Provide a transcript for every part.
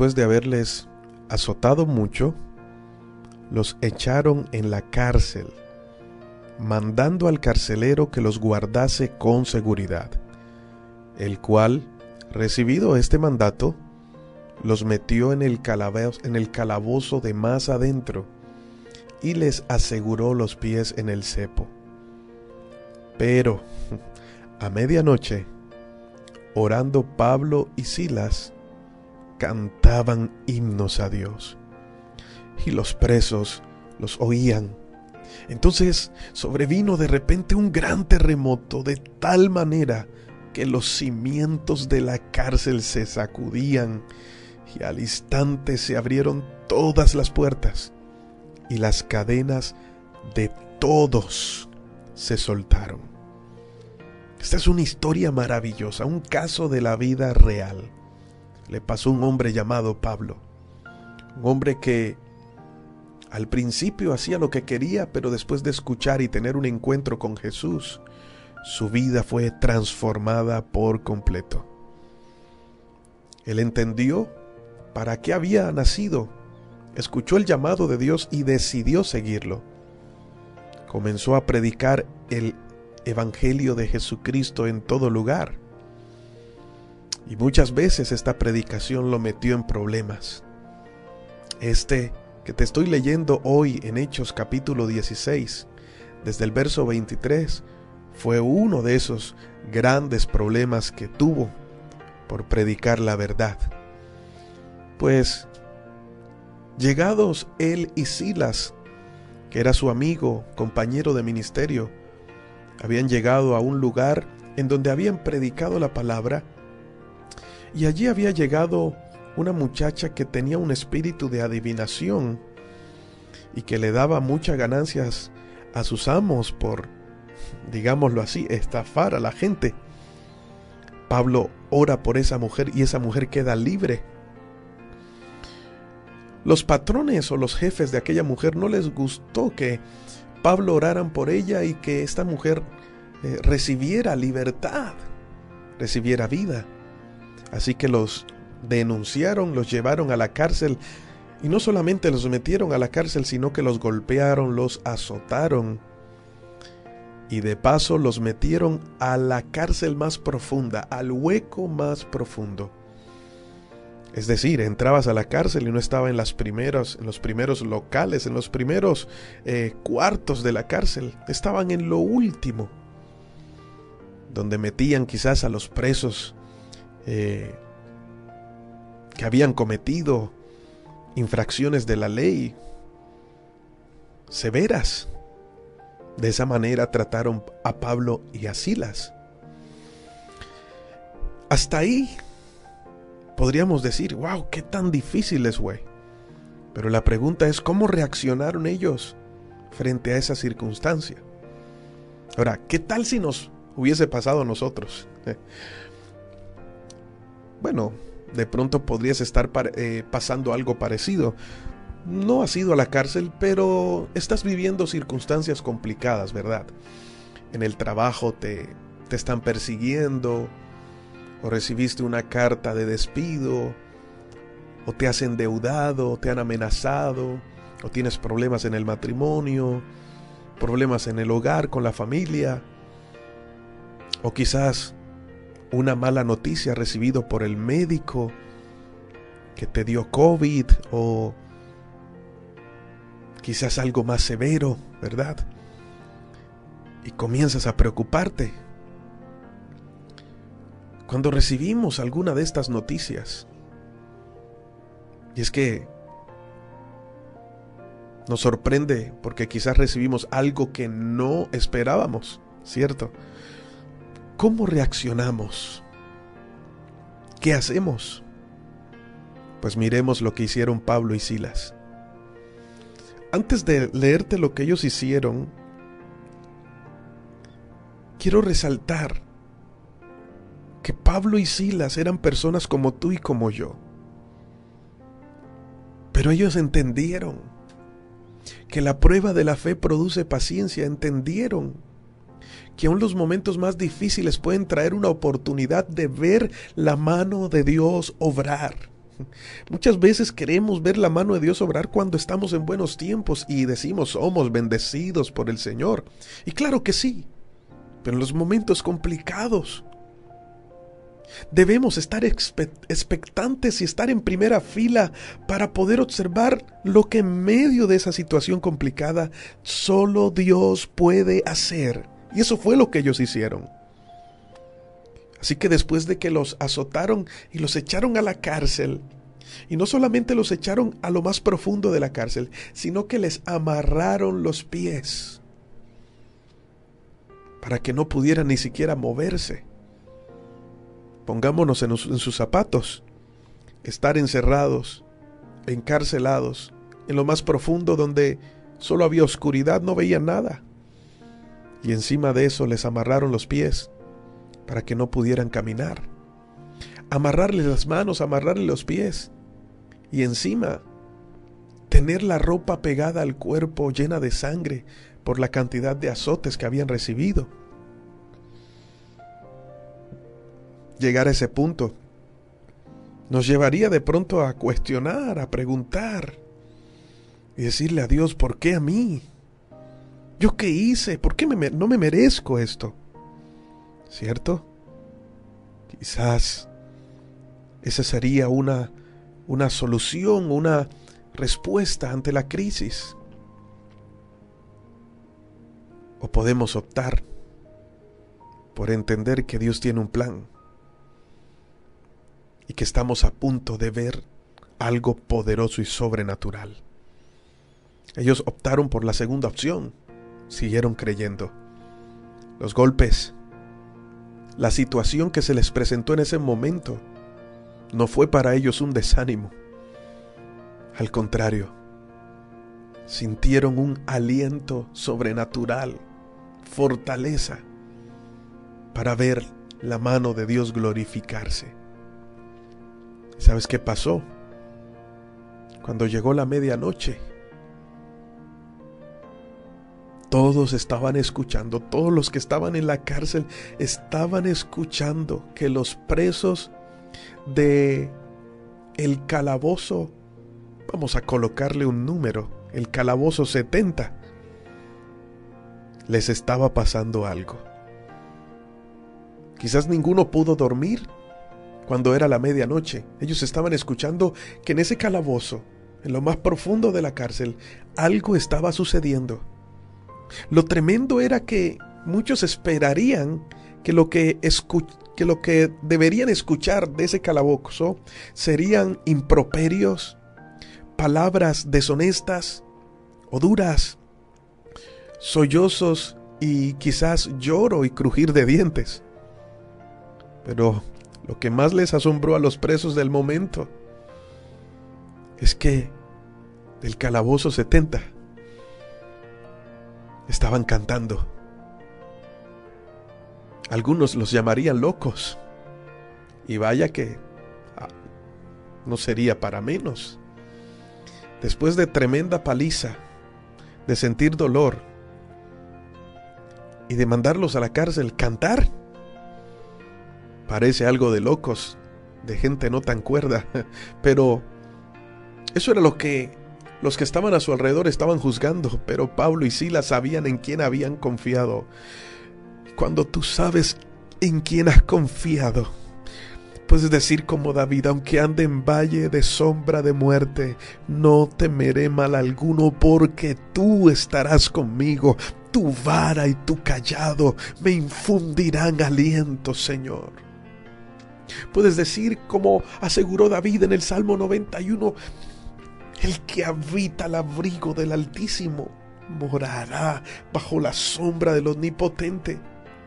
después de haberles azotado mucho, los echaron en la cárcel, mandando al carcelero que los guardase con seguridad, el cual, recibido este mandato, los metió en el calabozo de más adentro y les aseguró los pies en el cepo. Pero a medianoche, orando Pablo y Silas, cantaban himnos a Dios, y los presos los oían. Entonces sobrevino de repente un gran terremoto, de tal manera que los cimientos de la cárcel se sacudían, y al instante se abrieron todas las puertas, y las cadenas de todos se soltaron. Esta es una historia maravillosa, un caso de la vida real. Le pasó a un hombre llamado Pablo, un hombre que al principio hacía lo que quería, pero después de escuchar y tener un encuentro con Jesús, su vida fue transformada por completo. Él entendió para qué había nacido, escuchó el llamado de Dios y decidió seguirlo. Comenzó a predicar el Evangelio de Jesucristo en todo lugar. Y muchas veces esta predicación lo metió en problemas. Este que te estoy leyendo hoy en Hechos capítulo 16, desde el verso 23, fue uno de esos grandes problemas que tuvo por predicar la verdad. Pues, llegados él y Silas, que era su amigo, compañero de ministerio, habían llegado a un lugar en donde habían predicado la palabra, y allí había llegado una muchacha que tenía un espíritu de adivinación y que le daba muchas ganancias a sus amos por, digámoslo así, estafar a la gente. Pablo ora por esa mujer y esa mujer queda libre. Los patrones o los jefes de aquella mujer no les gustó que Pablo oraran por ella y que esta mujer recibiera libertad, recibiera vida. Así que los denunciaron, los llevaron a la cárcel, y no solamente los metieron a la cárcel, sino que los golpearon, los azotaron, y de paso los metieron a la cárcel más profunda, al hueco más profundo. Es decir, entrabas a la cárcel y no estaba en los primeros locales, en los primeros cuartos de la cárcel, estaban en lo último, donde metían quizás a los presos que habían cometido infracciones de la ley severas. De esa manera trataron a Pablo y a Silas. Hasta ahí podríamos decir, wow, qué tan difíciles fue. Pero la pregunta es, ¿cómo reaccionaron ellos frente a esa circunstancia? Ahora, ¿qué tal si nos hubiese pasado a nosotros? Bueno, de pronto podrías estar pasando algo parecido. No has ido a la cárcel, pero estás viviendo circunstancias complicadas, ¿verdad? En el trabajo te están persiguiendo, o recibiste una carta de despido, o te has endeudado, o te han amenazado, o tienes problemas en el matrimonio, problemas en el hogar con la familia, o quizás una mala noticia recibido por el médico que te dio COVID, o quizás algo más severo, ¿verdad? Y comienzas a preocuparte. Cuando recibimos alguna de estas noticias, y es que nos sorprende porque quizás recibimos algo que no esperábamos, ¿cierto? ¿Cómo reaccionamos? ¿Qué hacemos? Pues miremos lo que hicieron Pablo y Silas. Antes de leerte lo que ellos hicieron, quiero resaltar que Pablo y Silas eran personas como tú y como yo. Pero ellos entendieron que la prueba de la fe produce paciencia, entendieron que aún los momentos más difíciles pueden traer una oportunidad de ver la mano de Dios obrar. Muchas veces queremos ver la mano de Dios obrar cuando estamos en buenos tiempos y decimos somos bendecidos por el Señor. Y claro que sí, pero en los momentos complicados debemos estar expectantes y estar en primera fila para poder observar lo que en medio de esa situación complicada solo Dios puede hacer. Y eso fue lo que ellos hicieron. Así que después de que los azotaron y los echaron a la cárcel, y no solamente los echaron a lo más profundo de la cárcel, sino que les amarraron los pies para que no pudieran ni siquiera moverse. Pongámonos en sus zapatos, estar encerrados, encarcelados, en lo más profundo donde solo había oscuridad, no veían nada. Y encima de eso les amarraron los pies para que no pudieran caminar. Amarrarles las manos, amarrarles los pies. Y encima, tener la ropa pegada al cuerpo llena de sangre por la cantidad de azotes que habían recibido. Llegar a ese punto nos llevaría de pronto a cuestionar, a preguntar y decirle a Dios, ¿por qué a mí? ¿Yo qué hice? ¿Por qué no me merezco esto? ¿Cierto? Quizás esa sería una solución, una respuesta ante la crisis. O podemos optar por entender que Dios tiene un plan y que estamos a punto de ver algo poderoso y sobrenatural. Ellos optaron por la segunda opción, siguieron creyendo. Los golpes, la situación que se les presentó en ese momento, no fue para ellos un desánimo. Al contrario, sintieron un aliento sobrenatural, fortaleza, para ver la mano de Dios glorificarse. ¿Sabes qué pasó? Cuando llegó la medianoche, todos estaban escuchando, todos los que estaban en la cárcel estaban escuchando que los presos de el calabozo, vamos a colocarle un número, el calabozo 70, les estaba pasando algo. Quizás ninguno pudo dormir cuando era la medianoche. Ellos estaban escuchando que en ese calabozo, en lo más profundo de la cárcel, algo estaba sucediendo. Lo tremendo era que muchos esperarían que lo que deberían escuchar de ese calabozo serían improperios, palabras deshonestas o duras, sollozos y quizás lloro y crujir de dientes. Pero lo que más les asombró a los presos del momento es que del calabozo 70 estaban cantando. Algunos los llamarían locos, y vaya que no sería para menos. Después de tremenda paliza, de sentir dolor y de mandarlos a la cárcel, cantar parece algo de locos, de gente no tan cuerda, pero eso era lo que los que estaban a su alrededor estaban juzgando. Pero Pablo y Silas sabían en quién habían confiado. Cuando tú sabes en quién has confiado, puedes decir como David: aunque ande en valle de sombra de muerte, no temeré mal alguno, porque tú estarás conmigo. Tu vara y tu cayado me infundirán aliento, Señor. Puedes decir como aseguró David en el Salmo 91: el que habita al abrigo del Altísimo morará bajo la sombra del Omnipotente.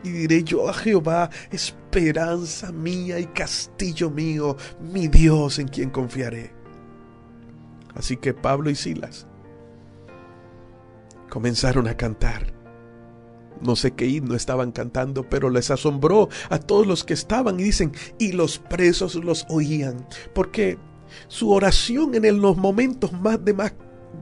Y diré yo a Jehová: esperanza mía y castillo mío, mi Dios en quien confiaré. Así que Pablo y Silas comenzaron a cantar. No sé qué himno estaban cantando, pero les asombró a todos los que estaban, y dicen, y los presos los oían, porque su oración en los momentos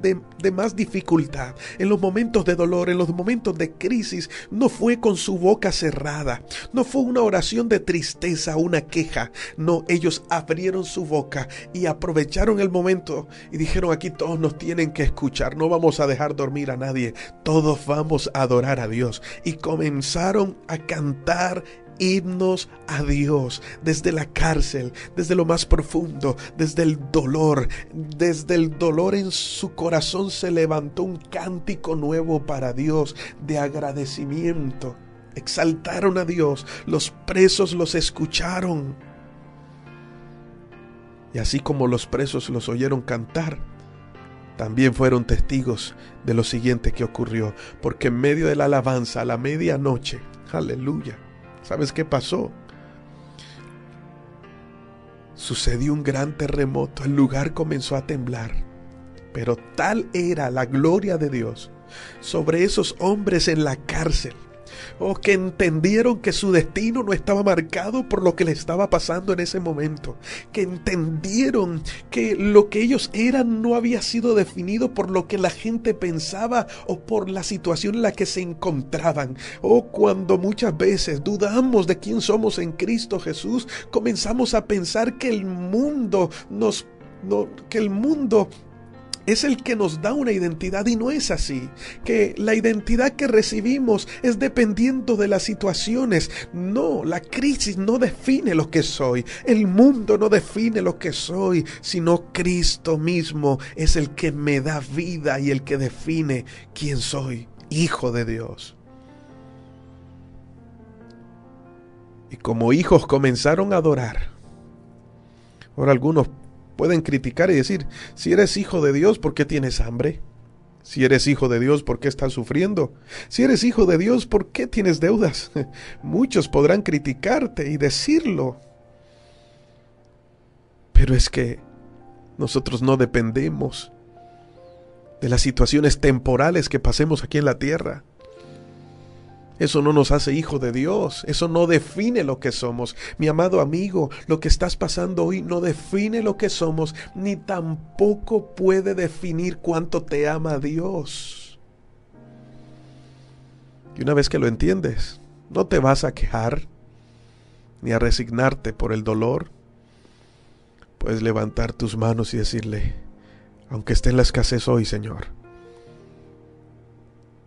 de más dificultad, en los momentos de dolor, en los momentos de crisis, no fue con su boca cerrada, no fue una oración de tristeza, una queja. No, ellos abrieron su boca y aprovecharon el momento y dijeron: aquí todos nos tienen que escuchar, no vamos a dejar dormir a nadie, todos vamos a adorar a Dios. Y comenzaron a cantar himnos a Dios desde la cárcel, desde lo más profundo, desde el dolor en su corazón se levantó un cántico nuevo para Dios de agradecimiento. Exaltaron a Dios, los presos los escucharon. Y así como los presos los oyeron cantar, también fueron testigos de lo siguiente que ocurrió, porque en medio de la alabanza a la medianoche, aleluya, ¿sabes qué pasó? Sucedió un gran terremoto, el lugar comenzó a temblar, pero tal era la gloria de Dios sobre esos hombres en la cárcel, que entendieron que su destino no estaba marcado por lo que les estaba pasando en ese momento, que entendieron que lo que ellos eran no había sido definido por lo que la gente pensaba o por la situación en la que se encontraban. Cuando muchas veces dudamos de quién somos en Cristo Jesús, comenzamos a pensar que el mundo es el que nos da una identidad, y no es así, que la identidad que recibimos es dependiendo de las situaciones. No, la crisis no define lo que soy, el mundo no define lo que soy, sino Cristo mismo es el que me da vida y el que define quién soy, hijo de Dios. Y como hijos comenzaron a adorar. Ahora algunos pueden criticar y decir: si eres hijo de Dios, ¿por qué tienes hambre? Si eres hijo de Dios, ¿por qué estás sufriendo? Si eres hijo de Dios, ¿por qué tienes deudas? Muchos podrán criticarte y decirlo. Pero es que nosotros no dependemos de las situaciones temporales que pasemos aquí en la tierra. Eso no nos hace hijo de Dios, eso no define lo que somos. Mi amado amigo, lo que estás pasando hoy no define lo que somos, ni tampoco puede definir cuánto te ama Dios. Y una vez que lo entiendes, no te vas a quejar, ni a resignarte por el dolor. Puedes levantar tus manos y decirle: aunque esté en la escasez hoy, Señor,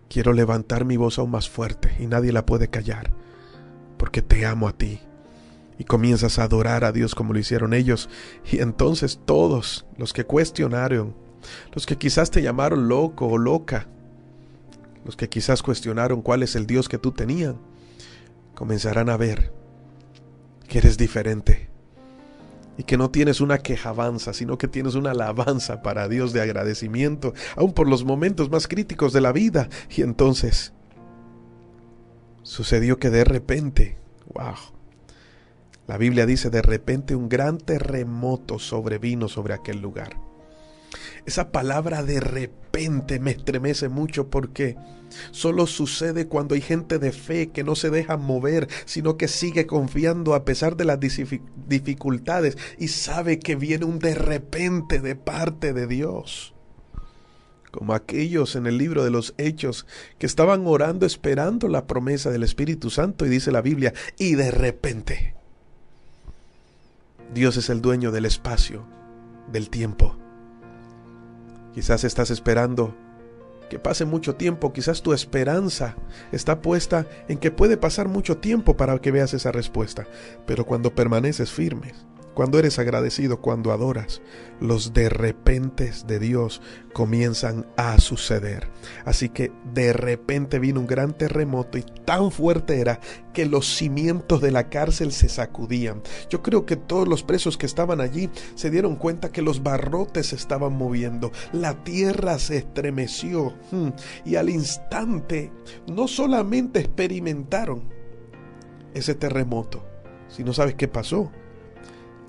quiero levantar mi voz aún más fuerte y nadie la puede callar, porque te amo a ti. Y comienzas a adorar a Dios como lo hicieron ellos. Y entonces todos los que cuestionaron, los que quizás te llamaron loco o loca, los que quizás cuestionaron cuál es el Dios que tú tenías, comenzarán a ver que eres diferente. Y que no tienes una quejabanza, sino que tienes una alabanza para Dios de agradecimiento, aun por los momentos más críticos de la vida. Y entonces sucedió que de repente, la Biblia dice: de repente un gran terremoto sobrevino sobre aquel lugar. Esa palabra de repente me estremece mucho, porque solo sucede cuando hay gente de fe que no se deja mover, sino que sigue confiando a pesar de las dificultades y sabe que viene un de repente de parte de Dios. Como aquellos en el libro de los Hechos que estaban orando esperando la promesa del Espíritu Santo, y dice la Biblia: y de repente. Dios es el dueño del espacio, del tiempo. Quizás estás esperando que pase mucho tiempo, quizás tu esperanza está puesta en que puede pasar mucho tiempo para que veas esa respuesta, pero cuando permaneces firme, cuando eres agradecido, cuando adoras, los de repentes de Dios comienzan a suceder. Así que de repente vino un gran terremoto, y tan fuerte era que los cimientos de la cárcel se sacudían. Yo creo que todos los presos que estaban allí se dieron cuenta que los barrotes se estaban moviendo, la tierra se estremeció, y al instante no solamente experimentaron ese terremoto, sino ¿sabes qué pasó?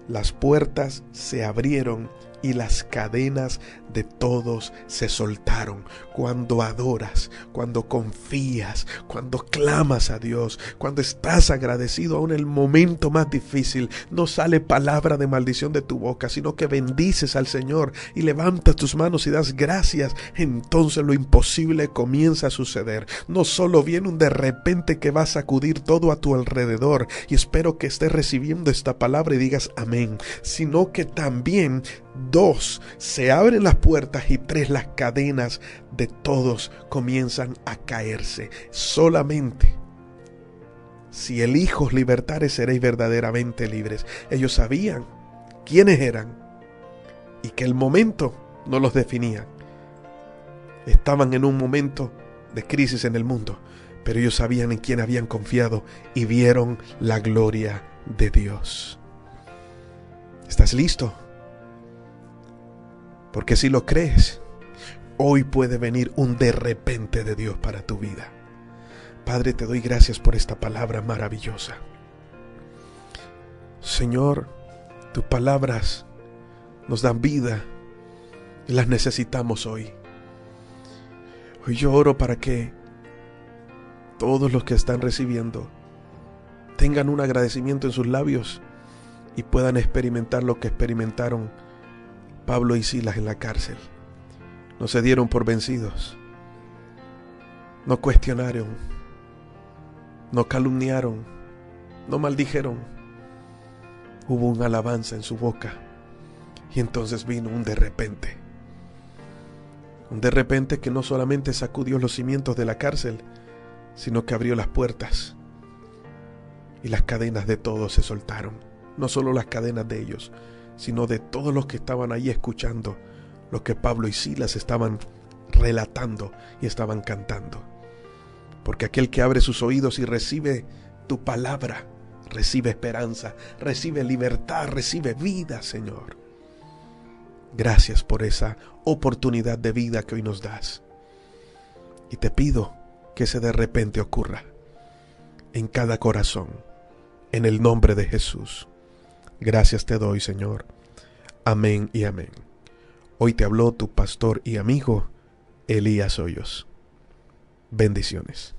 Las puertas se abrieron y las cadenas de todos se soltaron. Cuando adoras, cuando confías, cuando clamas a Dios, cuando estás agradecido aún en el momento más difícil, no sale palabra de maldición de tu boca, sino que bendices al Señor y levantas tus manos y das gracias. Entonces lo imposible comienza a suceder. No solo viene un de repente que va a sacudir todo a tu alrededor, y espero que estés recibiendo esta palabra y digas amén, sino que también 2, se abren las puertas, y 3, las cadenas de todos comienzan a caerse. Solamente si el Hijo os libertare, seréis verdaderamente libres. Ellos sabían quiénes eran y que el momento no los definía. Estaban en un momento de crisis en el mundo, pero ellos sabían en quién habían confiado y vieron la gloria de Dios. ¿Estás listo? Porque si lo crees, hoy puede venir un de repente de Dios para tu vida. Padre, te doy gracias por esta palabra maravillosa. Señor, tus palabras nos dan vida y las necesitamos hoy. Hoy yo oro para que todos los que están recibiendo tengan un agradecimiento en sus labios y puedan experimentar lo que experimentaron Pablo y Silas en la cárcel. No se dieron por vencidos, no cuestionaron, no calumniaron, no maldijeron. Hubo una alabanza en su boca, y entonces vino un de repente. Un de repente que no solamente sacudió los cimientos de la cárcel, sino que abrió las puertas, y las cadenas de todos se soltaron. No solo las cadenas de ellos, sino de todos los que estaban ahí escuchando lo que Pablo y Silas estaban relatando y estaban cantando. Porque aquel que abre sus oídos y recibe tu palabra, recibe esperanza, recibe libertad, recibe vida, Señor. Gracias por esa oportunidad de vida que hoy nos das. Y te pido que ese de repente ocurra en cada corazón, en el nombre de Jesús. Gracias te doy, Señor. Amén y amén. Hoy te habló tu pastor y amigo, Elías Hoyos. Bendiciones.